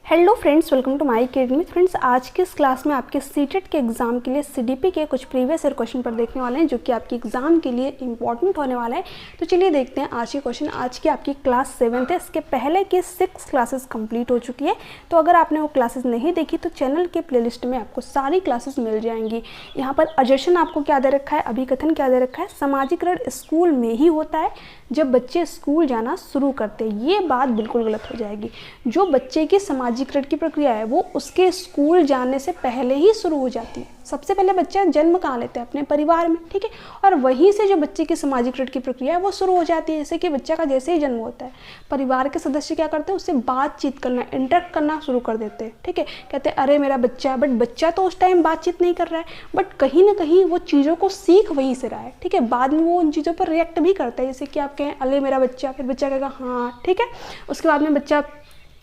Hello friends, welcome to my academy. Friends, आज की इस क्लास में आपके सीटेट के एग्जाम के लिए सीडीपी के कुछ प्रीवियस ईयर क्वेश्चन पर देखने वाले हैं जो कि आपके एग्जाम के लिए इंपॉर्टेंट होने वाला है। तो चलिए देखते हैं आज के क्वेश्चन। आज की आपकी क्लास 7th है, इसके पहले की 6 क्लासेस कंप्लीट हो चुकी है। तो अगर आपने वो क्लासेस नहीं देखी तो चैनल के प्लेलिस्ट में आपको सारी क्लासेस मिल जाएंगी। यहाँ पर अजर्शन आपको क्या दे रखा है, अभिकथन क्या दे रखा है, सामाजिकरण स्कूल में ही होता है जब बच्चे स्कूल जाना शुरू करते हैं। ये बात बिल्कुल गलत हो जाएगी। जो बच्चे की सामाजिकरण की प्रक्रिया है वो उसके स्कूल जाने से पहले ही शुरू हो जाती है। सबसे पहले बच्चा जन्म कहाँ लेता है? अपने परिवार में, ठीक है। और वहीं से जो बच्चे की सामाजिकरण की प्रक्रिया है वो शुरू हो जाती है। जैसे कि बच्चा का जैसे ही जन्म होता है, परिवार के सदस्य क्या करते हैं, उससे बातचीत करना, इंटरेक्ट करना शुरू कर देते हैं, ठीक है। कहते हैं अरे मेरा बच्चा, बट बच्चा तो उस टाइम बातचीत नहीं कर रहा है, बट कहीं ना कहीं वो चीज़ों को सीख वहीं से रहा है, ठीक है। बाद में वो उन चीज़ों पर रिएक्ट भी करता है। जैसे कि आप कहें अरे मेरा बच्चा, फिर बच्चा कहेगा हाँ, ठीक है। उसके बाद में बच्चा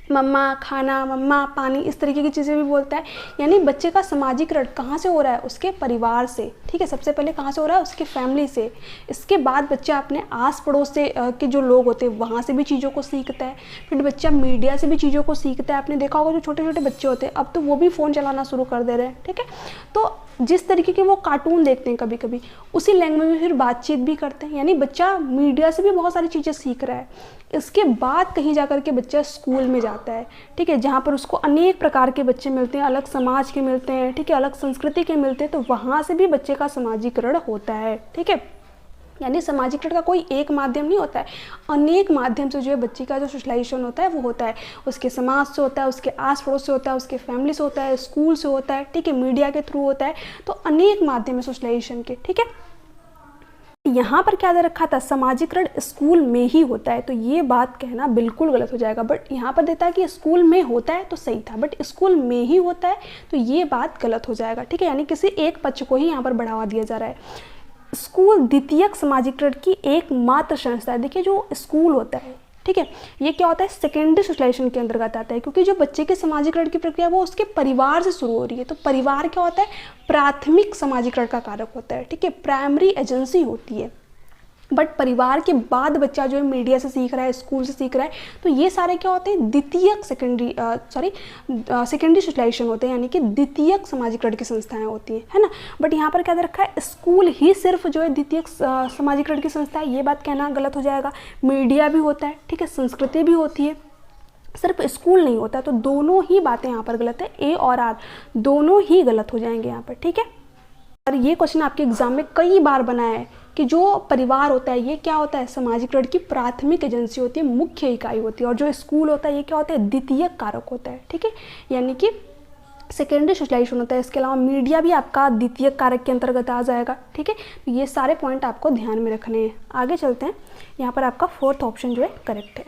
मम्मा खाना, मम्मा पानी, इस तरीके की चीज़ें भी बोलता है। यानी बच्चे का सामाजिकरण कहाँ से हो रहा है? उसके परिवार से, ठीक है। सबसे पहले कहाँ से हो रहा है? उसके फैमिली से। इसके बाद बच्चा अपने आस पड़ोस से के जो लोग होते हैं वहाँ से भी चीज़ों को सीखता है। फिर बच्चा मीडिया से भी चीज़ों को सीखता है। आपने देखा होगा जो छोटे छोटे बच्चे होते हैं अब तो वो भी फ़ोन चलाना शुरू कर दे रहे हैं, ठीक है। तो जिस तरीके के वो कार्टून देखते हैं कभी कभी, उसी लैंग्वेज में फिर बातचीत भी करते हैं। यानी बच्चा मीडिया से भी बहुत सारी चीज़ें सीख रहा है। इसके बाद कहीं जाकर के बच्चा स्कूल में जाता है, ठीक है, जहाँ पर उसको अनेक प्रकार के बच्चे मिलते हैं, अलग समाज के मिलते हैं, ठीक है, अलग संस्कृति के मिलते हैं। तो वहाँ से भी बच्चे का समाजीकरण होता है, ठीक है। यानी सामाजिकरण का कोई एक माध्यम नहीं होता है, अनेक माध्यम से जो है बच्चे का जो सोशलाइजेशन होता है वो होता है। उसके समाज से होता है, उसके आस पड़ोस से होता है, उसके फैमिली से होता है, स्कूल से होता है, ठीक है, मीडिया के थ्रू होता है। तो अनेक माध्यम है सोशलाइजेशन के, ठीक है। यहाँ पर क्या दे रखा था, सामाजिकरण स्कूल में ही होता है। तो ये बात कहना बिल्कुल गलत हो जाएगा। बट यहाँ पर देता है कि स्कूल में होता है तो सही था, बट स्कूल में ही होता है तो ये बात गलत हो जाएगा, ठीक है। यानी किसी एक पक्ष को ही यहाँ पर बढ़ावा दिया जा रहा है। स्कूल द्वितीयक सामाजिकरण की एकमात्र संस्था है। देखिए जो स्कूल होता है, ठीक है, ये क्या होता है, सेकेंडरी सोशलाइजेशन के अंतर्गत आता है। क्योंकि जो बच्चे के सामाजिकरण की प्रक्रिया वो उसके परिवार से शुरू हो रही है। तो परिवार क्या होता है, प्राथमिक सामाजिकरण का कारक होता है, ठीक है, प्राइमरी एजेंसी होती है। बट परिवार के बाद बच्चा जो है मीडिया से सीख रहा है, स्कूल से सीख रहा है, तो ये सारे क्या होते हैं, द्वितीयक सेकेंडरी सोशलाइजेशन होते हैं। यानी कि द्वितीयक सामाजिकरण की संस्थाएं होती हैं, है ना। बट यहाँ पर क्या दे रखा है, स्कूल ही सिर्फ जो है द्वितीयक सामाजिकरण की संस्था है। ये बात कहना गलत हो जाएगा। मीडिया भी होता है, ठीक है, संस्कृति भी होती है, सिर्फ स्कूल नहीं होता। तो दोनों ही बातें यहाँ पर गलत है। ए और आर दोनों ही गलत हो जाएंगे यहाँ पर, ठीक है। और ये क्वेश्चन आपके एग्जाम में कई बार बना है कि जो परिवार होता है ये क्या होता है, सामाजिकरण की प्राथमिक एजेंसी होती है, मुख्य इकाई होती है। और जो स्कूल होता है ये क्या होता है, द्वितीयक कारक होता है, ठीक है, यानी कि सेकेंडरी सोशलाइजेशन होता है। इसके अलावा मीडिया भी आपका द्वितीयक कारक के अंतर्गत आ जाएगा, ठीक है। तो ये सारे पॉइंट आपको ध्यान में रखने हैं। आगे चलते हैं। यहाँ पर आपका 4th ऑप्शन जो है करेक्ट है।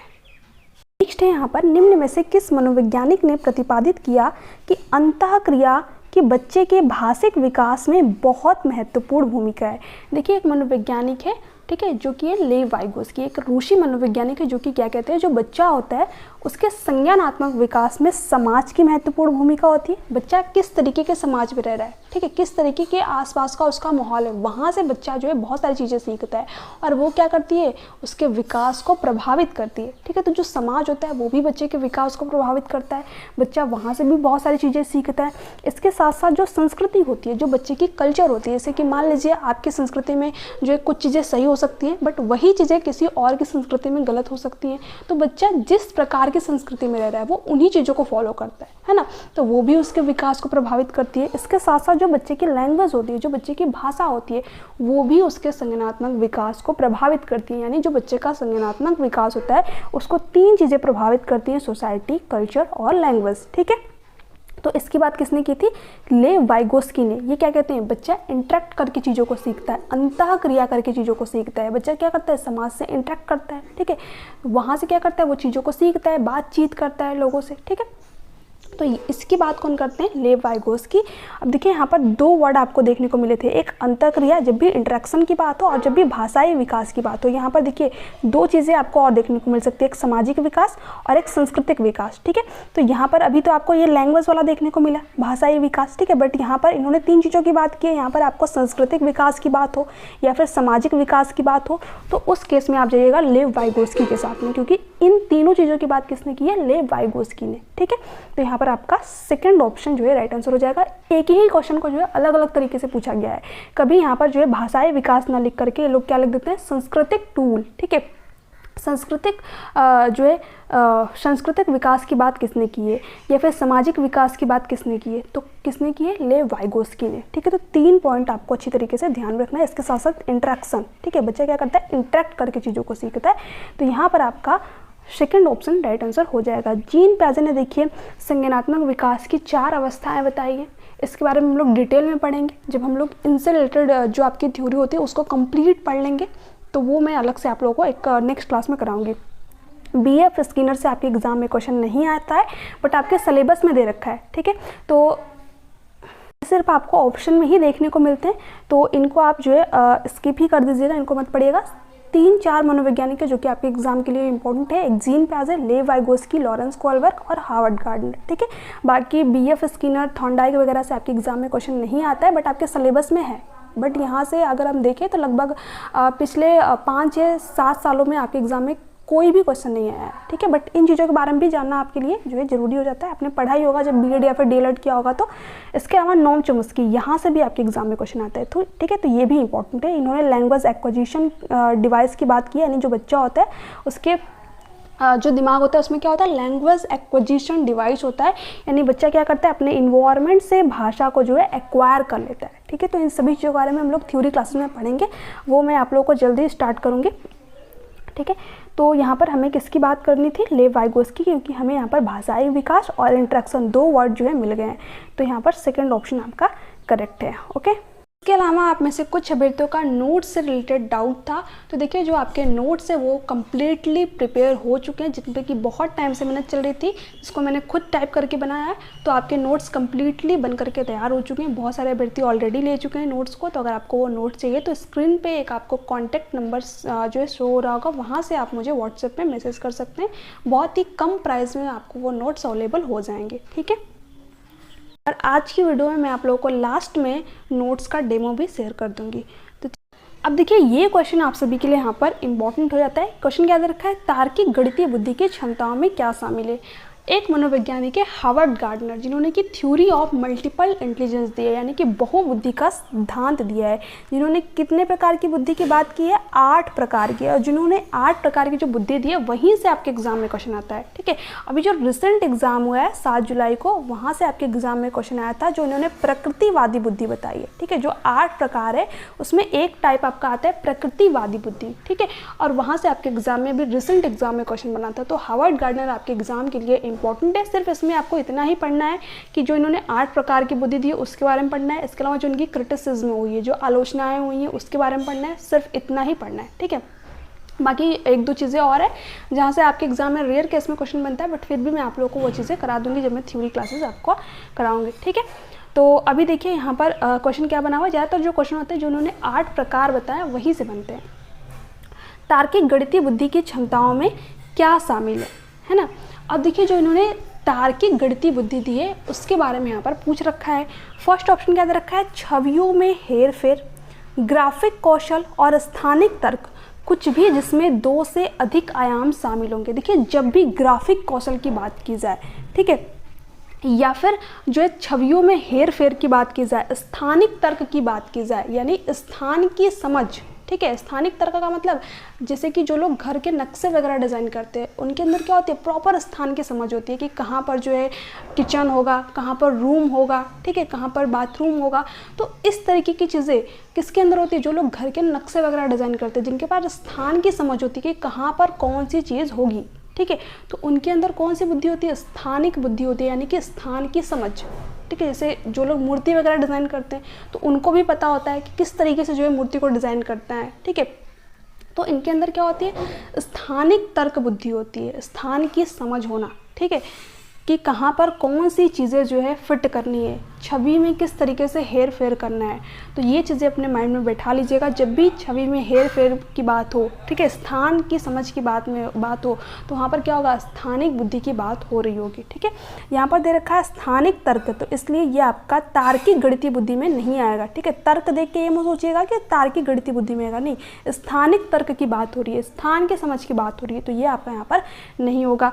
नेक्स्ट है यहाँ पर, निम्न में से किस मनोवैज्ञानिक ने प्रतिपादित किया कि अंतःक्रिया कि बच्चे के भाषिक विकास में बहुत महत्वपूर्ण भूमिका है। देखिए एक मनोवैज्ञानिक है, ठीक है, जो कि है लेव वाइगोस्की, एक रूसी मनोवैज्ञानिक है, जो कि क्या कहते हैं, जो बच्चा होता है उसके संज्ञानात्मक विकास में समाज की महत्वपूर्ण भूमिका होती है। बच्चा किस तरीके के समाज में रह रहा है, ठीक है, किस तरीके के आसपास का उसका माहौल है, वहाँ से बच्चा जो है बहुत सारी चीज़ें सीखता है और वो क्या करती है, उसके विकास को प्रभावित करती है, ठीक है। तो जो समाज होता है वो भी बच्चे के विकास को प्रभावित करता है। बच्चा वहाँ से भी बहुत सारी चीज़ें सीखता है। इसके साथ साथ जो संस्कृति होती है, जो बच्चे की कल्चर होती है, जैसे कि मान लीजिए आपकी संस्कृति में जो है कुछ चीज़ें सही हो सकती हैं बट वही चीज़ें किसी और की संस्कृति में गलत हो सकती हैं। तो बच्चा जिस प्रकार की संस्कृति में रह रहा है वो उन्हीं चीज़ों को फॉलो करता है ना। तो वो भी उसके विकास को प्रभावित करती है। इसके साथ साथ जो बच्चे की लैंग्वेज होती है, जो बच्चे की भाषा होती है, वो भी उसके संज्ञानात्मक विकास को प्रभावित करती है। यानी जो बच्चे का संज्ञानात्मक विकास होता है उसको 3 चीज़ें प्रभावित करती हैं, सोसाइटी, कल्चर और लैंग्वेज, ठीक है। तो इसकी बात किसने की थी, लेव वाइगोस्की ने। ये क्या कहते हैं, बच्चा इंटरेक्ट करके चीज़ों को सीखता है, अंतःक्रिया करके चीज़ों को सीखता है। बच्चा क्या करता है, समाज से इंटरेक्ट करता है, ठीक है, वहाँ से क्या करता है, वो चीज़ों को सीखता है, बातचीत करता है लोगों से, ठीक है। तो इसकी बात कौन करते हैं, लेव वाइगोस्की। अब देखिए यहाँ पर दो वर्ड आपको देखने को मिले थे, एक अंतःक्रिया जब भी इंटरेक्शन की बात हो और जब भी भाषाई विकास की बात हो। यहाँ पर देखिए दो चीज़ें आपको और देखने को मिल सकती है, एक सामाजिक विकास और एक सांस्कृतिक विकास। ठीक है, तो यहाँ पर अभी तो आपको ये लैंग्वेज वाला देखने को मिला, भाषाई विकास। ठीक है, बट यहाँ पर इन्होंने तीन चीज़ों की बात की है। यहाँ पर आपको सांस्कृतिक विकास की बात हो या फिर सामाजिक विकास की बात हो तो उस केस में आप जाइएगा लेव वाइगोस्की के साथ में, क्योंकि इन तीनों चीज़ों की बात किसने की है, लेव वाइगोस्की ने। ठीक है, तो यहाँ पर आपका सेकंड ऑप्शन जो है राइट आंसर हो जाएगा। एक ही क्वेश्चन को जो है अलग अलग तरीके से पूछा गया है, कभी यहाँ पर जो है भाषाई विकास ना लिख करके ये लोग क्या लिख देते हैं, सांस्कृतिक टूल। ठीक है, सांस्कृतिक जो है सांस्कृतिक विकास की बात किसने की है या फिर सामाजिक विकास की बात किसने की है, तो किसने की है, लेव वाइगोस्की ने। ठीक है, तो 3 पॉइंट आपको अच्छी तरीके से ध्यान रखना है। इसके साथ साथ इंटरेक्शन, ठीक है, बच्चा क्या करता है, इंटरेक्ट करके चीज़ों को सीखता है। तो यहाँ पर आपका सेकंड ऑप्शन राइट आंसर हो जाएगा। जीन प्याजे ने देखिए संज्ञानात्मक विकास की 4 अवस्थाएं बताई हैं। इसके बारे में हम लोग डिटेल में पढ़ेंगे जब हम लोग इनसे रिलेटेड जो आपकी थ्योरी होती है उसको कंप्लीट पढ़ लेंगे, तो वो मैं अलग से आप लोगों को एक नेक्स्ट क्लास में कराऊंगी। BF स्किनर से आपके एग्जाम में क्वेश्चन नहीं आता है, बट आपके सिलेबस में दे रखा है। ठीक है, तो सिर्फ आपको ऑप्शन में ही देखने को मिलते हैं, तो इनको आप जो है स्किप ही कर दीजिएगा, इनको मत पढ़िएगा। 3-4 मनोवैज्ञानिक है जो कि आपके एग्जाम के लिए इंपॉर्टेंट है, एक जीन प्याजे, लेव वाइगोस्की, लॉरेंस कोलबर्ग और हार्वर्ड गार्डनर। ठीक है, बाकी BF स्किनर, थॉर्नडाइक वगैरह से आपके एग्जाम में क्वेश्चन नहीं आता है, बट आपके सिलेबस में है। बट यहाँ से अगर हम देखें तो लगभग पिछले 5 या 7 सालों में आपके एग्जाम में कोई भी क्वेश्चन नहीं आया है। ठीक है, बट इन चीज़ों के बारे में भी जानना आपके लिए जो है ज़रूरी हो जाता है। आपने पढ़ाई होगा जब BEd या फिर DELED किया होगा तो। इसके अलावा नोम चोम्स्की, यहाँ से भी आपके एग्जाम में क्वेश्चन आता है। तो ठीक है, तो ये भी इंपॉर्टेंट है। इन्होंने लैंग्वेज एक्विजिशन डिवाइस की बात की है, यानी जो बच्चा होता है उसके जो दिमाग होता है उसमें क्या होता है, लैंग्वेज एक्विजिशन डिवाइस होता है, यानी बच्चा क्या करता है, अपने इन्वायरमेंट से भाषा को जो है एक्वायर कर लेता है। ठीक है, तो इन सभी चीज़ों के बारे में हम लोग थ्योरी क्लासेस में पढ़ेंगे, वो मैं आप लोगों को जल्दी स्टार्ट करूँगी। ठीक है, तो यहाँ पर हमें किसकी बात करनी थी, लेव वाइगोस्की, क्योंकि हमें यहाँ पर भाषाई विकास और इंटरेक्शन 2 वर्ड जो है मिल गए हैं, तो यहाँ पर सेकंड ऑप्शन आपका करेक्ट है। ओके, इसके अलावा आप में से कुछ अभ्यर्थियों का नोट्स से रिलेटेड डाउट था, तो देखिए जो आपके नोट्स है वो कम्प्लीटली प्रिपेयर हो चुके हैं, जिन पे कि बहुत टाइम से मेहनत चल रही थी, जिसको मैंने खुद टाइप करके बनाया है। तो आपके नोट्स कम्प्लीटली बन करके तैयार हो चुके हैं। बहुत सारे अभ्यर्थी ऑलरेडी ले चुके हैं नोट्स को, तो अगर आपको वो नोट्स चाहिए तो स्क्रीन पर एक आपको कॉन्टैक्ट नंबर जो है शो हो रहा होगा, वहाँ से आप मुझे व्हाट्सएप पर मैसेज कर सकते हैं। बहुत ही कम प्राइस में आपको वो नोट्स अवेलेबल हो जाएंगे। ठीक है, और आज की वीडियो में मैं आप लोगों को लास्ट में नोट्स का डेमो भी शेयर कर दूंगी। तो अब देखिए ये क्वेश्चन आप सभी के लिए यहाँ पर इंपॉर्टेंट हो जाता है। क्वेश्चन क्या दे रखा है, तार्किक गणितीय बुद्धि की क्षमताओं में क्या शामिल है। एक मनोवैज्ञानिक है हार्वर्ड गार्डनर, जिन्होंने कि थ्योरी ऑफ मल्टीपल इंटेलिजेंस दिया है, यानी कि बहुबुद्धि का सिद्धांत दिया है। जिन्होंने कितने प्रकार की बुद्धि की बात की है, 8 प्रकार की, और जिन्होंने 8 प्रकार की जो बुद्धि दी है वहीं से आपके एग्जाम में क्वेश्चन आता है। ठीक है, अभी जो रिसेंट एग्जाम हुआ है 7 जुलाई को, वहाँ से आपके एग्जाम में क्वेश्चन आया था, जो इन्होंने प्रकृतिवादी बुद्धि बताई है। ठीक है, जो 8 प्रकार है उसमें एक टाइप आपका आता है प्रकृतिवादी बुद्धि। ठीक है, और वहाँ से आपके एग्जाम में भी रिसेंट एग्जाम में क्वेश्चन बना था। तो हार्वर्ड गार्डनर आपके एग्जाम के लिए इंपॉर्टेंट है। सिर्फ इसमें आपको इतना ही पढ़ना है कि जो इन्होंने 8 प्रकार की बुद्धि दी है उसके बारे में पढ़ना है। इसके अलावा जो इनकी क्रिटिसिज्म हुई है, जो आलोचनाएं हुई हैं, उसके बारे में पढ़ना है। सिर्फ इतना ही पढ़ना है। ठीक है, बाकी 1-2 चीज़ें और है जहाँ से आपके एग्जाम में रेयर केस में क्वेश्चन बनता है, बट फिर भी मैं आप लोगों को वो चीज़ें करा दूंगी जब मैं थ्योरी क्लासेस आपको कराऊंगी। ठीक है, तो अभी देखिए यहाँ पर क्वेश्चन क्या बना हुआ है। ज़्यादातर जो क्वेश्चन होते हैं जो उन्होंने 8 प्रकार बताया वहीं से बनते हैं। तार्किक गणितीय बुद्धि की क्षमताओं में क्या शामिल है ना। अब देखिए जो इन्होंने तार्किक गणितीय बुद्धि दी है उसके बारे में यहाँ पर पूछ रखा है। फर्स्ट ऑप्शन क्या दे रखा है, छवियों में हेर फेर, ग्राफिक कौशल और स्थानिक तर्क, कुछ भी जिसमें 2 से अधिक आयाम शामिल होंगे। देखिए जब भी ग्राफिक कौशल की बात की जाए, ठीक है, या फिर जो है छवियों में हेर फेर की बात की जाए, स्थानिक तर्क की बात की जाए, यानी स्थान की समझ। ठीक है, स्थानिक तर्क का मतलब जैसे कि जो लोग घर के नक्शे वगैरह डिज़ाइन करते हैं उनके अंदर क्या होती है, प्रॉपर स्थान की समझ होती है कि कहाँ पर जो है किचन होगा, कहाँ पर रूम होगा, ठीक है, कहाँ पर बाथरूम होगा। तो इस तरीके की चीज़ें किसके अंदर होती है, जो लोग घर के नक्शे वगैरह डिज़ाइन करते हैं, जिनके पास स्थान की समझ होती है कि कहाँ पर कौन सी चीज़ होगी। ठीक है, तो उनके अंदर कौन सी बुद्धि होती है, स्थानिक बुद्धि होती है, यानी कि स्थान की समझ। ठीक है, जैसे जो लोग मूर्ति वगैरह डिज़ाइन करते हैं तो उनको भी पता होता है कि किस तरीके से जो है मूर्ति को डिज़ाइन करता है। ठीक है, तो इनके अंदर क्या होती है, स्थानिक तर्क बुद्धि होती है, स्थान की समझ होना। ठीक है, कि कहाँ पर कौन सी चीज़ें जो है फिट करनी है, छवि में किस तरीके से हेर फेर करना है। तो ये चीज़ें अपने माइंड में बैठा लीजिएगा। जब भी छवि में हेर फेर की बात हो, ठीक है, स्थान की समझ की बात हो, तो वहाँ पर क्या होगा, स्थानिक बुद्धि की बात हो रही होगी। ठीक है, यहाँ पर दे रखा है स्थानिक तर्क, तो इसलिए ये आपका तार्किक गणितीय बुद्धि में नहीं आएगा। ठीक है, तर्क देख के ये मत सोचिएगा कि तार्किक गणितीय बुद्धि में आएगा, नहीं, स्थानिक तर्क की बात हो रही है, स्थान की समझ की बात हो रही है, तो ये आपका यहाँ पर नहीं होगा।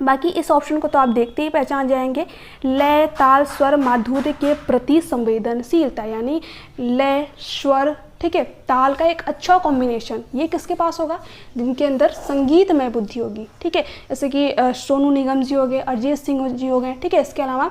बाकी इस ऑप्शन को तो आप देखते ही पहचान जाएंगे। लय, ताल, स्वर, माधुर्य के प्रति संवेदनशीलता, यानी लय, स्वर, ठीक है, ताल का एक अच्छा कॉम्बिनेशन, ये किसके पास होगा, जिनके अंदर संगीतमय बुद्धि होगी। ठीक है, जैसे कि सोनू निगम जी हो गए, अरिजीत सिंह जी हो गए, ठीक है, इसके अलावा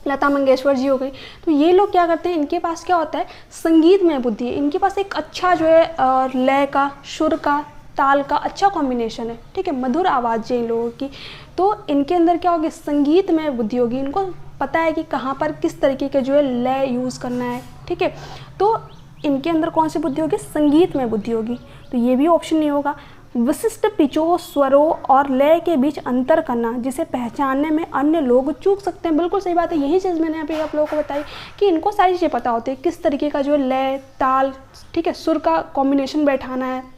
लता मंगेशकर जी हो गई। तो ये लोग क्या करते हैं, इनके पास क्या होता है, संगीतमय बुद्धि है, इनके पास एक अच्छा जो है लय का, सुर का, ताल का अच्छा कॉम्बिनेशन है। ठीक है, मधुर आवाज़ है इन लोगों की, तो इनके अंदर क्या होगी, संगीतमय बुद्धि होगी, इनको पता है कि कहाँ पर किस तरीके के जो है लय यूज़ करना है। ठीक है, तो इनके अंदर कौन सी बुद्धि होगी, संगीतमय बुद्धि होगी, तो ये भी ऑप्शन नहीं होगा। विशिष्ट पिचों, स्वरों और लय के बीच अंतर करना, जिसे पहचानने में अन्य लोग चूक सकते हैं। बिल्कुल सही बात है, यही चीज़ मैंने अभी आप लोगों को बताई कि इनको सारी चीज़ें पता होती है, किस तरीके का जो लय, ताल, ठीक है, सुर का कॉम्बिनेशन बैठाना है।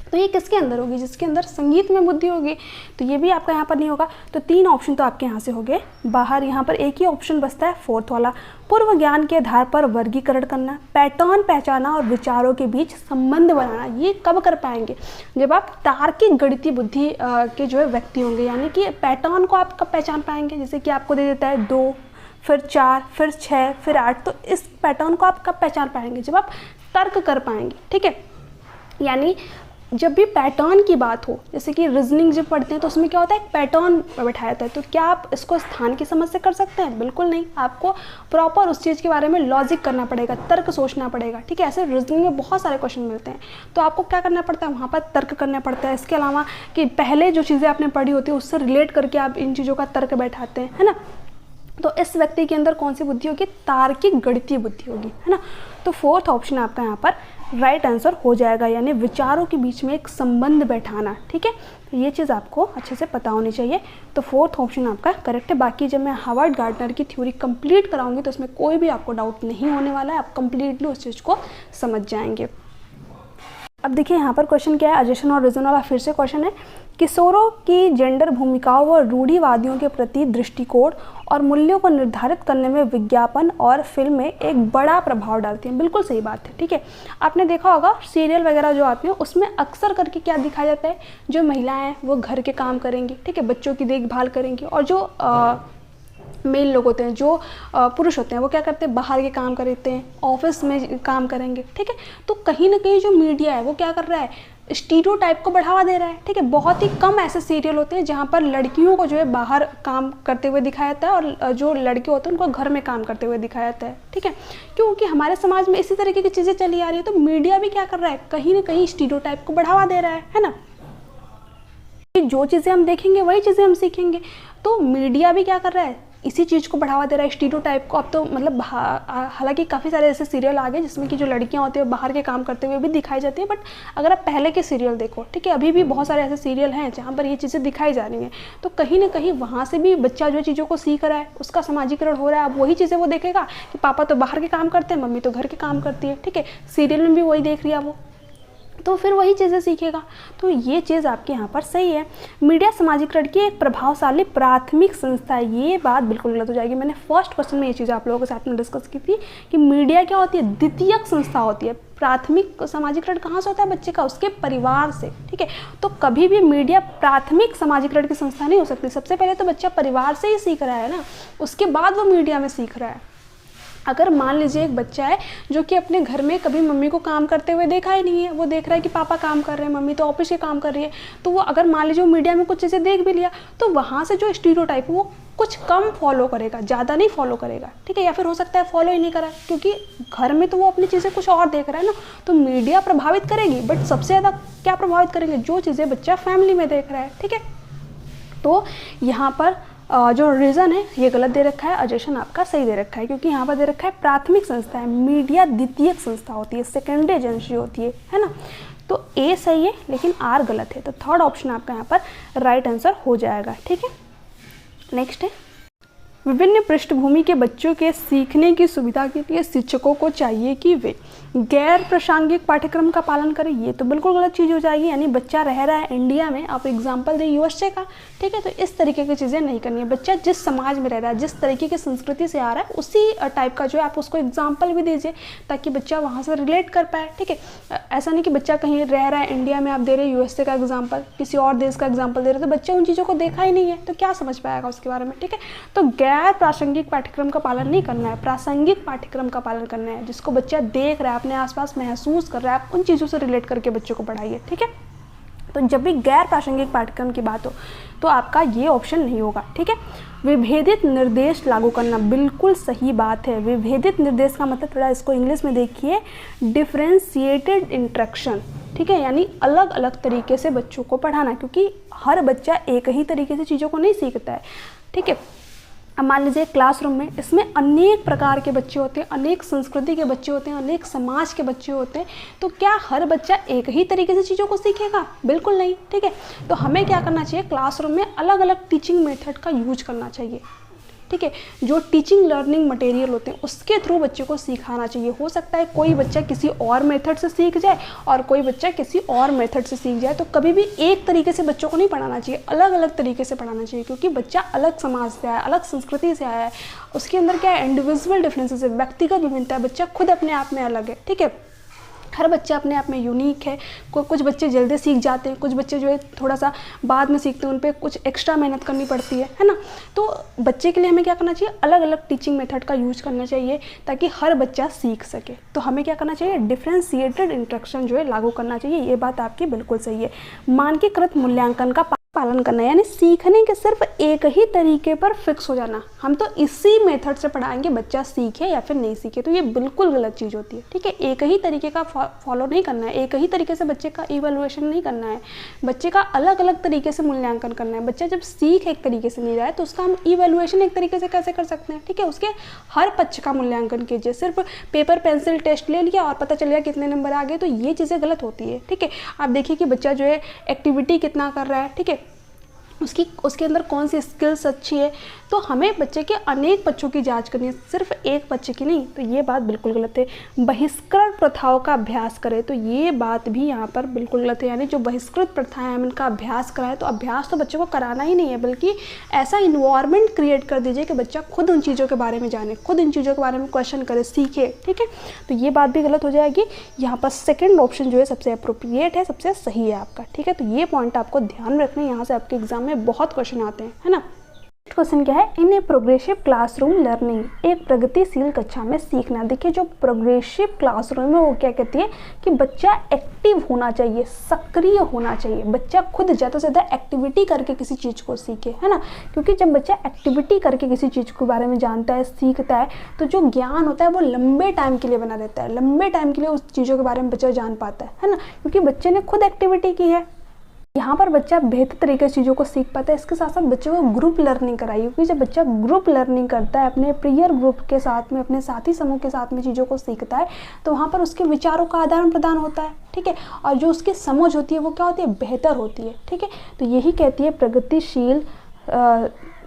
तो ये किसके अंदर होगी, जिसके अंदर संगीत में बुद्धि होगी, तो ये भी आपका यहाँ पर नहीं होगा। तो 3 ऑप्शन तो आपके यहाँ से हो गए बाहर। यहाँ पर एक ही ऑप्शन बचता है 4th वाला, पूर्व ज्ञान के आधार पर वर्गीकरण करना, पैटर्न पहचाना और विचारों के बीच संबंध बनाना। ये कब कर पाएंगे, जब आप तार्किक गणितीय बुद्धि के जो है व्यक्ति होंगे, यानी कि पैटर्न को आप कब पहचान पाएंगे, जैसे कि आपको दे देता है 2, फिर 4, फिर 6, फिर 8, तो इस पैटर्न को आप कब पहचान पाएंगे, जब आप तर्क कर पाएंगे। ठीक है, यानी जब भी पैटर्न की बात हो, जैसे कि रीजनिंग जब पढ़ते हैं तो उसमें क्या होता है, एक पैटर्न बैठाया जाता है, तो क्या आप इसको स्थान की समझ से कर सकते हैं, बिल्कुल नहीं, आपको प्रॉपर उस चीज़ के बारे में लॉजिक करना पड़ेगा, तर्क सोचना पड़ेगा। ठीक है, ऐसे रीजनिंग में बहुत सारे क्वेश्चन मिलते हैं, तो आपको क्या करना पड़ता है, वहाँ पर तर्क करना पड़ता है। इसके अलावा कि पहले जो चीज़ें आपने पढ़ी होती है उससे रिलेट करके आप इन चीज़ों का तर्क बैठाते हैं, है ना। तो इस व्यक्ति के अंदर कौन सी बुद्धि होगी, तार्किक गणितीय बुद्धि होगी, है ना। तो 4th ऑप्शन आपका यहाँ पर राइट आंसर हो जाएगा, यानी विचारों के बीच में एक संबंध बैठाना। ठीक है, तो ये चीज़ आपको अच्छे से पता होनी चाहिए। तो 4th ऑप्शन आपका करेक्ट है। बाकी जब मैं हार्वर्ड गार्डनर की थ्योरी कंप्लीट कराऊंगी तो उसमें कोई भी आपको डाउट नहीं होने वाला है, आप कंप्लीटली उस चीज़ को समझ जाएंगे। अब देखिए यहाँ पर क्वेश्चन क्या है, अजेशन और रीजन वाला फिर से क्वेश्चन है। किशोरों की जेंडर भूमिकाओं व रूढ़िवादियों के प्रति दृष्टिकोण और मूल्यों को निर्धारित करने में विज्ञापन और फिल्में एक बड़ा प्रभाव डालती हैं। बिल्कुल सही बात है। ठीक है, आपने देखा होगा सीरियल वगैरह जो आते हैं उसमें अक्सर करके क्या दिखाया जाता है, जो महिलाएं हैं वो घर के काम करेंगी, ठीक है, बच्चों की देखभाल करेंगी, और जो मेल लोग होते हैं, जो पुरुष होते हैं, वो क्या करते हैं, बाहर के काम करते हैं, ऑफिस में काम करेंगे। ठीक है, तो कहीं ना कहीं जो मीडिया है वो क्या कर रहा है, स्टीरियोटाइप को बढ़ावा दे रहा है। ठीक है, बहुत ही कम ऐसे सीरियल होते हैं जहाँ पर लड़कियों को जो है बाहर काम करते हुए दिखाया जाता है और जो लड़के होते हैं उनको घर में काम करते हुए दिखाया जाता है। ठीक है, क्योंकि हमारे समाज में इसी तरीके की चीज़ें चली आ रही है, तो मीडिया भी क्या कर रहा है, कहीं ना कहीं स्टीरियोटाइप को बढ़ावा दे रहा है ना। जो चीज़ें हम देखेंगे वही चीज़ें हम सीखेंगे, तो मीडिया भी क्या कर रहा है, इसी चीज़ को बढ़ावा दे रहा है, स्टीरियोटाइप को। अब तो मतलब हालांकि काफ़ी सारे ऐसे सीरियल आ गए जिसमें कि जो लड़कियां होती हैं बाहर के काम करते हुए भी दिखाई जाती है, बट अगर आप पहले के सीरियल देखो, ठीक है, अभी भी बहुत सारे ऐसे सीरियल हैं जहाँ पर ये चीज़ें दिखाई जा रही हैं, तो कहीं ना कहीं वहाँ से भी बच्चा जो चीज़ों को सीख रहा है, उसका समाजीकरण हो रहा है। अब वही चीज़ें वो देखेगा कि पापा तो बाहर के काम करते हैं, मम्मी तो घर के काम करती है। ठीक है, सीरियल में भी वही देख लिया वो, तो फिर वही चीज़ें सीखेगा। तो ये चीज़ आपके यहाँ पर सही है। मीडिया समाजीकरण की एक प्रभावशाली प्राथमिक संस्था है, ये बात बिल्कुल गलत हो जाएगी। मैंने फर्स्ट क्वेश्चन में ये चीज़ आप लोगों के साथ में डिस्कस की थी कि मीडिया क्या होती है, द्वितीयक संस्था होती है। प्राथमिक समाजीकरण कहाँ से होता है बच्चे का, उसके परिवार से। ठीक है, तो कभी भी मीडिया प्राथमिक समाजीकरण की संस्था नहीं हो सकती। सबसे पहले तो बच्चा परिवार से ही सीख रहा है ना, उसके बाद वो मीडिया में सीख रहा है। अगर मान लीजिए एक बच्चा है जो कि अपने घर में कभी मम्मी को काम करते हुए देखा ही नहीं है, वो देख रहा है कि पापा काम कर रहे हैं, मम्मी तो ऑफिस के काम कर रही है, तो वो अगर मान लीजिए वो मीडिया में कुछ चीज़ें देख भी लिया तो वहाँ से जो स्टीरियोटाइप वो कुछ कम फॉलो करेगा, ज़्यादा नहीं फॉलो करेगा। ठीक है, या फिर हो सकता है फॉलो ही नहीं करा, क्योंकि घर में तो वो अपनी चीज़ें कुछ और देख रहा है ना। तो मीडिया प्रभावित करेगी, बट सबसे ज़्यादा क्या प्रभावित करेंगे, जो चीज़ें बच्चा फैमिली में देख रहा है। ठीक है, तो यहाँ पर जो रीज़न है ये गलत दे रखा है, अजेशन आपका सही दे रखा है, क्योंकि यहाँ पर दे रखा है प्राथमिक संस्था है, मीडिया द्वितीयक संस्था होती है, सेकेंडरी एजेंसी होती है ना। तो ए सही है लेकिन आर गलत है, तो 3rd ऑप्शन आपका यहाँ पर राइट आंसर हो जाएगा। ठीक है, नेक्स्ट है, विभिन्न पृष्ठभूमि के बच्चों के सीखने की सुविधा के लिए शिक्षकों को चाहिए कि वे गैर प्रासंगिक पाठ्यक्रम का पालन करें। ये तो बिल्कुल गलत चीज़ हो जाएगी। यानी बच्चा रह रहा है इंडिया में, आप एग्जांपल दें यूएसए का, ठीक है, तो इस तरीके की चीज़ें नहीं करनी है। बच्चा जिस समाज में रह रहा है, जिस तरीके की संस्कृति से आ रहा है, उसी टाइप का जो है आप उसको एग्जाम्पल भी दीजिए ताकि बच्चा वहाँ से रिलेट कर पाए, ठीक है। ऐसा नहीं कि बच्चा कहीं रह रहा है इंडिया में, आप दे रहे हैं यूएसए का एग्जाम्पल, किसी और देश का एग्जाम्पल दे रहे हो, तो बच्चा उन चीज़ों को देखा ही नहीं है तो क्या समझ पाएगा उसके बारे में, ठीक है। तो गैर प्रासंगिक पाठ्यक्रम का पालन नहीं करना है, प्रासंगिक पाठ्यक्रम का पालन करना है। जिसको बच्चा देख रहा है, अपने आसपास महसूस कर रहा है, आप उन चीज़ों से रिलेट करके बच्चों को पढ़ाइए, ठीक है। तो जब भी गैर प्रासंगिक पाठ्यक्रम की बात हो तो आपका ये ऑप्शन नहीं होगा, ठीक है। विभेदित निर्देश लागू करना, बिल्कुल सही बात है। विभेदित निर्देश का मतलब, थोड़ा इसको इंग्लिश में देखिए, डिफरेंशिएटेड इंस्ट्रक्शन, ठीक है, यानी अलग अलग तरीके से बच्चों को पढ़ाना, क्योंकि हर बच्चा एक ही तरीके से चीज़ों को नहीं सीखता है, ठीक है। अब मान लीजिए क्लासरूम में, इसमें अनेक प्रकार के बच्चे होते हैं, अनेक संस्कृति के बच्चे होते हैं, अनेक समाज के बच्चे होते हैं, तो क्या हर बच्चा एक ही तरीके से चीज़ों को सीखेगा? बिल्कुल नहीं, ठीक है। तो हमें क्या करना चाहिए, क्लासरूम में अलग अलग टीचिंग मेथड का यूज करना चाहिए, ठीक है। जो टीचिंग लर्निंग मटेरियल होते हैं उसके थ्रू बच्चे को सिखाना चाहिए। हो सकता है कोई बच्चा किसी और मेथड से सीख जाए और कोई बच्चा किसी और मेथड से सीख जाए, तो कभी भी एक तरीके से बच्चों को नहीं पढ़ाना चाहिए, अलग अलग तरीके से पढ़ाना चाहिए, क्योंकि बच्चा अलग समाज से आया है, अलग संस्कृति से आया है, उसके अंदर क्या है, इंडिविजुअल डिफरेंसेस है, व्यक्तिगत विभिन्नता है, बच्चा खुद अपने आप में अलग है, ठीक है। हर बच्चा अपने आप में यूनिक है। कुछ बच्चे जल्दी सीख जाते हैं, कुछ बच्चे जो है थोड़ा सा बाद में सीखते हैं, उन पर कुछ एक्स्ट्रा मेहनत करनी पड़ती है ना। तो बच्चे के लिए हमें क्या करना चाहिए, अलग अलग टीचिंग मेथड का यूज करना चाहिए ताकि हर बच्चा सीख सके। तो हमें क्या करना चाहिए, डिफरेंशिएटेड इंस्ट्रक्शन जो है लागू करना चाहिए। ये बात आपकी बिल्कुल सही है। मानकीकृत मूल्यांकन का पालन करना, यानी सीखने के सिर्फ एक ही तरीके पर फिक्स हो जाना, हम तो इसी मेथड से पढ़ाएंगे, बच्चा सीखे या फिर नहीं सीखे, तो ये बिल्कुल गलत चीज़ होती है, ठीक है। एक ही तरीके का फॉलो नहीं करना है, एक ही तरीके से बच्चे का इवैल्यूएशन नहीं करना है, बच्चे का अलग अलग तरीके से मूल्यांकन करना है। बच्चा जब सीख एक तरीके से नहीं रहा है तो उसका हम इवैल्यूएशन एक तरीके से कैसे कर सकते हैं, ठीक है। उसके हर पक्ष का मूल्यांकन कीजिए, सिर्फ पेपर पेंसिल टेस्ट ले लिया और पता चल गया कितने नंबर आ गए, तो ये चीज़ें गलत होती है, ठीक है। आप देखिए कि बच्चा जो है एक्टिविटी कितना कर रहा है, ठीक है, उसके अंदर कौन सी स्किल्स अच्छी है। तो हमें बच्चे के अनेक बच्चों की जांच करनी है, सिर्फ एक बच्चे की नहीं, तो ये बात बिल्कुल गलत है। बहिष्करण प्रथाओं का अभ्यास करें, तो ये बात भी यहाँ पर बिल्कुल गलत है। यानी जो बहिष्कृत प्रथाएं हैं उनका अभ्यास कराएं, तो अभ्यास तो बच्चों को कराना ही नहीं है, बल्कि ऐसा इन्वायरमेंट क्रिएट कर दीजिए कि बच्चा खुद उन चीज़ों के बारे में जाने, खुद इन चीज़ों के बारे में क्वेश्चन करे, सीखे, ठीक है। तो ये बात भी गलत हो जाएगी। यहाँ पर सेकेंड ऑप्शन जो है सबसे अप्रोप्रिएट है, सबसे सही है आपका, ठीक है। तो ये पॉइंट आपको ध्यान में रखना है, यहाँ से आपके एग्जाम में बहुत क्वेश्चन आते हैं, है ना। नेक्स्ट क्वेश्चन क्या है, इन ए प्रोग्रेसिव क्लासरूम लर्निंग, एक प्रगतिशील कक्षा में सीखना। देखिए जो प्रोग्रेसिव क्लासरूम है वो क्या कहती है कि बच्चा एक्टिव होना चाहिए, सक्रिय होना चाहिए, बच्चा खुद ज़्यादा से ज़्यादा एक्टिविटी करके किसी चीज़ को सीखे, है ना। क्योंकि जब बच्चा एक्टिविटी करके किसी चीज़ के बारे में जानता है, सीखता है, तो जो ज्ञान होता है वो लंबे टाइम के लिए बना रहता है, लंबे टाइम के लिए उस चीज़ों के बारे में बच्चा जान पाता है ना, क्योंकि बच्चे ने खुद एक्टिविटी की है। यहाँ पर बच्चा बेहतर तरीके से चीज़ों को सीख पाता है। इसके साथ साथ बच्चे को ग्रुप लर्निंग कराइए, क्योंकि जब बच्चा ग्रुप लर्निंग करता है, अपने पीयर ग्रुप के साथ में, अपने साथी समूह के साथ में चीज़ों को सीखता है, तो वहाँ पर उसके विचारों का आदान प्रदान होता है, ठीक है। और जो उसकी समझ होती है वो क्या होती है, बेहतर होती है, ठीक है। तो यही कहती है प्रगतिशील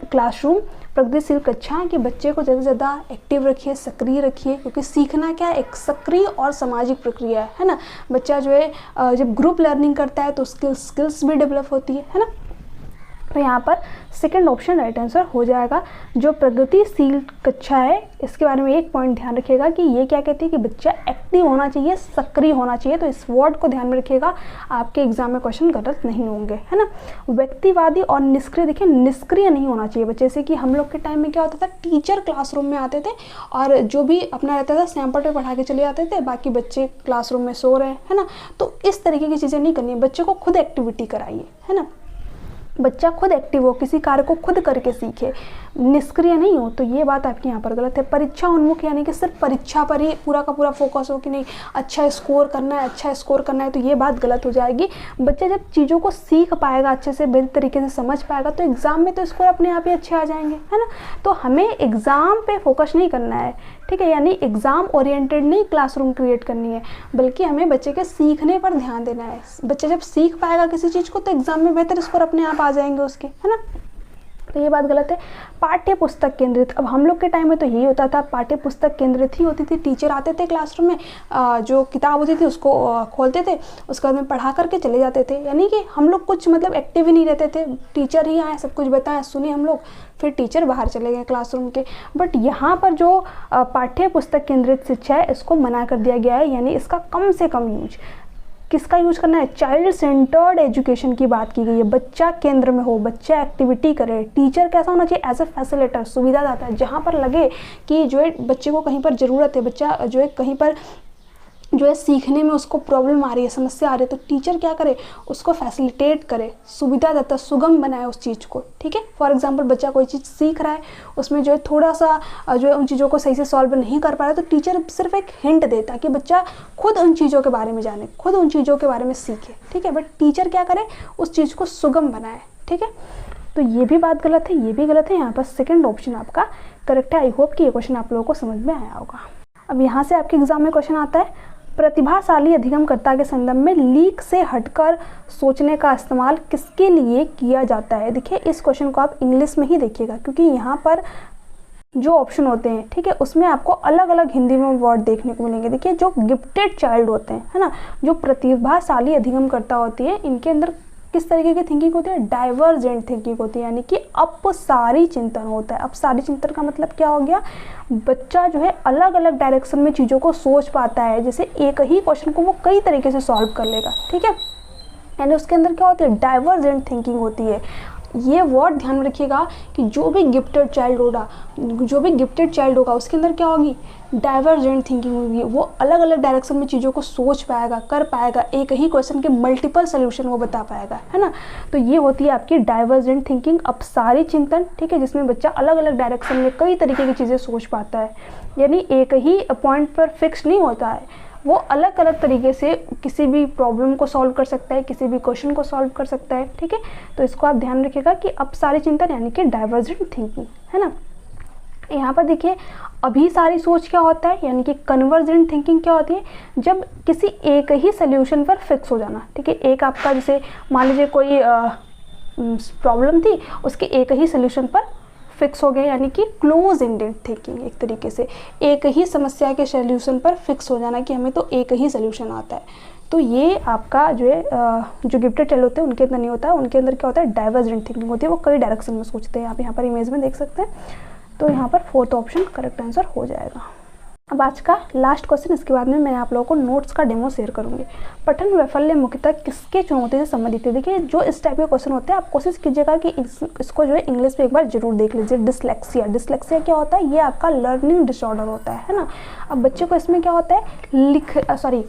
क्लासरूम, प्रगतिशील कक्षा, कि बच्चे को ज़्यादा से ज़्यादा एक्टिव रखिए, सक्रिय रखिए, क्योंकि सीखना क्या है, एक सक्रिय और सामाजिक प्रक्रिया है ना। बच्चा जो है जब ग्रुप लर्निंग करता है तो उसकी स्किल्स भी डेवलप होती है ना। तो यहाँ पर सेकंड ऑप्शन राइट आंसर हो जाएगा। जो प्रगतिशील कक्षा है इसके बारे में एक पॉइंट ध्यान रखिएगा कि ये क्या कहती है कि बच्चा एक्टिव होना चाहिए, सक्रिय होना चाहिए। तो इस वर्ड को ध्यान में रखिएगा, आपके एग्जाम में क्वेश्चन गलत नहीं होंगे, है ना। व्यक्तिवादी और निष्क्रिय, देखिए निष्क्रिय नहीं होना चाहिए बच्चे से, कि हम लोग के टाइम में क्या होता था, टीचर क्लासरूम में आते थे और जो भी अपना रहता था सैंपल पे पढ़ा के चले जाते थे, बाकी बच्चे क्लासरूम में सो रहे हैं, है ना। तो इस तरीके की चीज़ें नहीं करनी है, बच्चे को खुद एक्टिविटी कराइए, है ना। बच्चा खुद एक्टिव हो, किसी कार्य को खुद करके सीखे, निष्क्रिय नहीं हो। तो ये बात आपकी यहाँ पर गलत है। परीक्षा उन्मुख, यानी कि सिर्फ परीक्षा पर ही पूरा का पूरा फोकस हो कि नहीं अच्छा स्कोर करना है, अच्छा स्कोर करना है, तो ये बात गलत हो जाएगी। बच्चा जब चीज़ों को सीख पाएगा, अच्छे से बेहतर तरीके से समझ पाएगा, तो एग्ज़ाम में तो स्कोर अपने आप ही अच्छे आ जाएंगे, है ना। तो हमें एग्ज़ाम पे फोकस नहीं करना है, ठीक है। यानी एग्ज़ाम ओरिएंटेड नहीं क्लासरूम क्रिएट करनी है, बल्कि हमें बच्चे के सीखने पर ध्यान देना है। बच्चा जब सीख पाएगा किसी चीज़ को, तो एग्ज़ाम में बेहतर स्कोर अपने आप आ जाएंगे उसके, है ना। तो ये बात गलत है। पाठ्य पुस्तक केंद्रित, अब हम लोग के टाइम में तो यही होता था, पाठ्य पुस्तक केंद्रित ही होती थी। टीचर आते थे क्लासरूम में, जो किताब होती थी उसको खोलते थे, उसके बाद में पढ़ा करके चले जाते थे। यानी कि हम लोग कुछ मतलब एक्टिव ही नहीं रहते थे, टीचर ही आए, सब कुछ बताएं, सुने हम लोग, फिर टीचर बाहर चले गए क्लासरूम के। बट यहाँ पर जो पाठ्य पुस्तक केंद्रित शिक्षा है इसको मना कर दिया गया है, यानी इसका कम से कम यूज। किसका यूज करना है? चाइल्ड सेंटर्ड एजुकेशन की बात की गई है। बच्चा केंद्र में हो, बच्चा एक्टिविटी करे, टीचर कैसा होना चाहिए? एज ए फैसिलिटेटर, सुविधादाता है। जहाँ पर लगे कि जो है बच्चे को कहीं पर ज़रूरत है, बच्चा जो है कहीं पर जो है सीखने में उसको प्रॉब्लम आ रही है, समस्या आ रही है, तो टीचर क्या करे? उसको फैसिलिटेट करे, सुविधादाता, सुगम बनाए उस चीज़ को। ठीक है, फॉर एग्जांपल बच्चा कोई चीज़ सीख रहा है, उसमें जो है थोड़ा सा जो है उन चीज़ों को सही से सॉल्व नहीं कर पा रहा है, तो टीचर सिर्फ एक हिंट दे ताकि बच्चा खुद उन चीज़ों के बारे में जाने, खुद उन चीज़ों के बारे में सीखे। ठीक है, बट टीचर क्या करे? उस चीज़ को सुगम बनाए। ठीक है, तो ये भी बात गलत है, ये भी गलत है। यहाँ पर सेकेंड ऑप्शन आपका करेक्ट है। आई होप कि ये क्वेश्चन आप लोगों को समझ में आया होगा। अब यहाँ से आपके एग्जाम में क्वेश्चन आता है, प्रतिभाशाली अधिगमकर्ता के संदर्भ में लीक से हटकर सोचने का इस्तेमाल किसके लिए किया जाता है? देखिए, इस क्वेश्चन को आप इंग्लिश में ही देखिएगा, क्योंकि यहाँ पर जो ऑप्शन होते हैं, ठीक है, उसमें आपको अलग अलग हिंदी में वर्ड देखने को मिलेंगे। देखिए, जो गिफ्टेड चाइल्ड होते हैं, है ना, जो प्रतिभाशाली अधिगमकर्ता होती है, इनके अंदर किस तरीके की थिंकिंग होती है? डाइवर्जेंट थिंकिंग होती है, यानी कि अपसारी चिंतन होता है। अपसारी चिंतन का मतलब क्या हो गया? बच्चा जो है अलग अलग डायरेक्शन में चीज़ों को सोच पाता है, जैसे एक ही क्वेश्चन को वो कई तरीके से सॉल्व कर लेगा। ठीक है, यानी उसके अंदर क्या होती है? डाइवर्जेंट थिंकिंग होती है। ये वर्ड ध्यान में रखिएगा कि जो भी गिफ्टेड चाइल्ड होगा उसके अंदर क्या होगी? डाइवर्जेंट थिंकिंग होगी। वो अलग अलग डायरेक्शन में चीज़ों को सोच पाएगा, कर पाएगा, एक ही क्वेश्चन के मल्टीपल सोल्यूशन वो बता पाएगा, है ना। तो ये होती है आपकी डाइवर्जेंट थिंकिंग, अपसारी चिंतन। ठीक है, जिसमें बच्चा अलग अलग डायरेक्शन में कई तरीके की चीज़ें सोच पाता है, यानी एक ही पॉइंट पर फिक्स नहीं होता है, वो अलग अलग तरीके से किसी भी प्रॉब्लम को सॉल्व कर सकता है, किसी भी क्वेश्चन को सॉल्व कर सकता है। ठीक है, तो इसको आप ध्यान रखिएगा कि अपसारी चिंतन यानी कि डाइवर्जेंट थिंकिंग, है ना। यहाँ पर देखिए, अभिसारी सोच क्या होता है, यानी कि कन्वर्जेंट थिंकिंग क्या होती है? जब किसी एक ही सोल्यूशन पर फिक्स हो जाना। ठीक है, एक आपका जैसे मान लीजिए कोई प्रॉब्लम थी, उसके एक ही सोल्यूशन पर फिक्स हो गए, यानी कि क्लोज एंडेड थिंकिंग। एक तरीके से एक ही समस्या के सोल्यूशन पर फिक्स हो जाना कि हमें तो एक ही सोल्यूशन आता है। तो ये आपका जो है जो गिफ्टेड चाइल्ड होते हैं उनके अंदर नहीं होता है। उनके अंदर क्या होता है? डाइवर्जेंट थिंकिंग होती है, वो कई डायरेक्शन में सोचते हैं। आप यहाँ पर इमेज में देख सकते हैं। तो यहाँ पर फोर्थ ऑप्शन करेक्ट आंसर हो जाएगा। अब आज का लास्ट क्वेश्चन, इसके बाद में मैं आप लोगों को नोट्स का डेमो शेयर करूंगी। पठन वैफल्य मुख्यतः किसके चुनौती से संबंधित है? देखिए, जो इस टाइप के क्वेश्चन होते हैं आप कोशिश कीजिएगा कि इसको जो है इंग्लिश में एक बार जरूर देख लीजिए। डिसलेक्सिया क्या होता है? ये आपका लर्निंग डिसऑर्डर होता है ना। अब बच्चे को इसमें क्या होता है?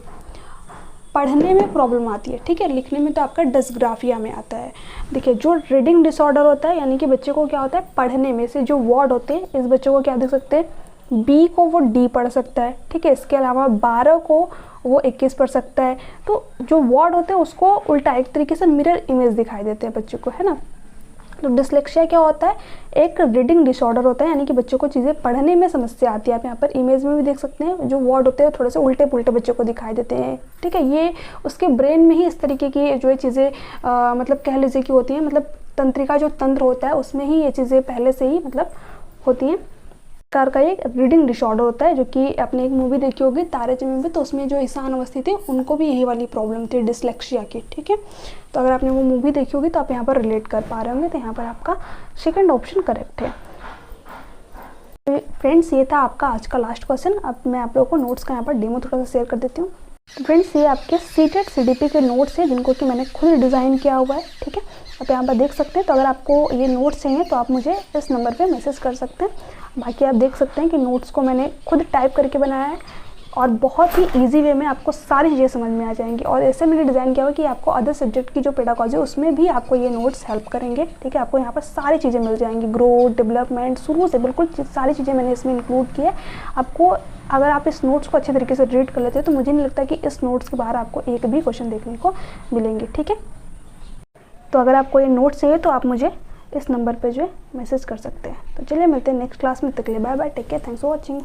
पढ़ने में प्रॉब्लम आती है। ठीक है, लिखने में तो आपका डिस्ग्राफिया में आता है। देखिए, जो रीडिंग डिसऑर्डर होता है, यानी कि बच्चे को क्या होता है? पढ़ने में से जो वर्ड होते हैं, इस बच्चे को क्या देख सकते हैं? बी को वो डी पढ़ सकता है। ठीक है, इसके अलावा 12 को वो 21 पढ़ सकता है। तो जो वर्ड होते हैं उसको उल्टा एक तरीके से मिरर इमेज दिखाई देते हैं बच्चे को, है ना। तो डिसलेक्सिया क्या होता है? एक रीडिंग डिसऑर्डर होता है, यानी कि बच्चों को चीज़ें पढ़ने में समस्या आती है। आप यहाँ पर इमेज में भी देख सकते हैं, जो वर्ड होते हैं थोड़े से उल्टे पुल्टे बच्चों को दिखाई देते हैं। ठीक है, ये उसके ब्रेन में ही इस तरीके की जो है चीज़ें मतलब कह लीजिए कि होती हैं, मतलब तंत्रिका जो तंत्र होता है उसमें ही ये चीज़ें पहले से ही मतलब होती हैं। प्रकार का एक रीडिंग डिसऑर्डर होता है, जो कि आपने एक मूवी देखी होगी तारे ज़मीन पे, तो उसमें जो ईशान अवस्थी थे उनको भी यही वाली प्रॉब्लम थी डिसलेक्सिया की। ठीक है, तो अगर आपने वो मूवी देखी होगी तो आप यहाँ पर रिलेट कर पा रहे होंगे। तो यहाँ पर आपका सेकंड ऑप्शन करेक्ट है। फ्रेंड्स, ये था आपका आज का लास्ट क्वेश्चन। अब मैं आप लोगों को नोट्स का यहाँ पर डेमो थोड़ा सा शेयर कर देती हूँ। तो फ्रेंड्स, ये आपके सीटेट सीडीपी के नोट्स हैं, जिनको कि मैंने खुद डिज़ाइन किया हुआ है। ठीक है, आप यहाँ पर देख सकते हैं। तो अगर आपको ये नोट्स चाहिए तो आप मुझे इस नंबर पे मैसेज कर सकते हैं। बाकी आप देख सकते हैं कि नोट्स को मैंने खुद टाइप करके बनाया है और बहुत ही इजी वे में आपको सारी चीज़ें समझ में आ जाएंगी। और ऐसे मैंने डिज़ाइन किया हुआ कि आपको अदर सब्जेक्ट की जो पेडागॉजी है उसमें भी आपको ये नोट्स हेल्प करेंगे। ठीक है, आपको यहाँ पर सारी चीज़ें मिल जाएंगी, ग्रोथ, डेवलपमेंट, शुरू से बिल्कुल सारी चीज़ें मैंने इसमें इंक्लूड की है। आपको अगर आप इस नोट्स को अच्छे तरीके से रीड कर लेते हैं तो मुझे नहीं लगता कि इस नोट्स के बाहर आपको एक भी क्वेश्चन देखने को मिलेंगे। ठीक है, तो अगर आपको ये नोट्स चाहिए तो आप मुझे इस नंबर पे जो है मैसेज कर सकते हैं। तो चलिए मिलते हैं नेक्स्ट क्लास में, तक के लिए bye bye, take care, thanks for watching.